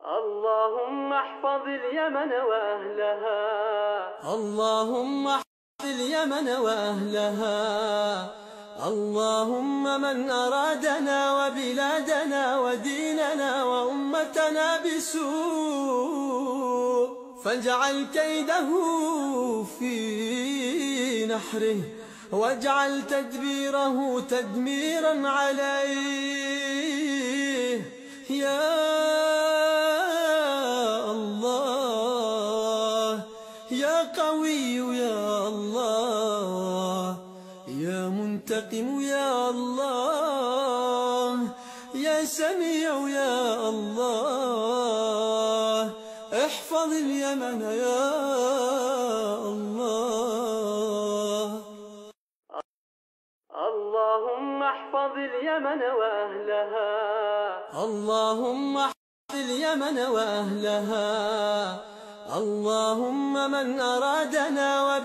اللهم احفظ اليمن وأهلها. اللهم احفظ اليمن وأهلها. اللهم من أرادنا وبلادنا وديننا وأمتنا بسوء فاجعل كيده في نحره واجعل تدبيره تدميرا عليه يا الله يا قوي يا الله يا منتقم يا الله يا سميع يا الله احفظ اليمن يا الله. اللهم احفظ اليمن وأهلها. اللهم احفظ اليمن وأهلها. اللهم من أرادنا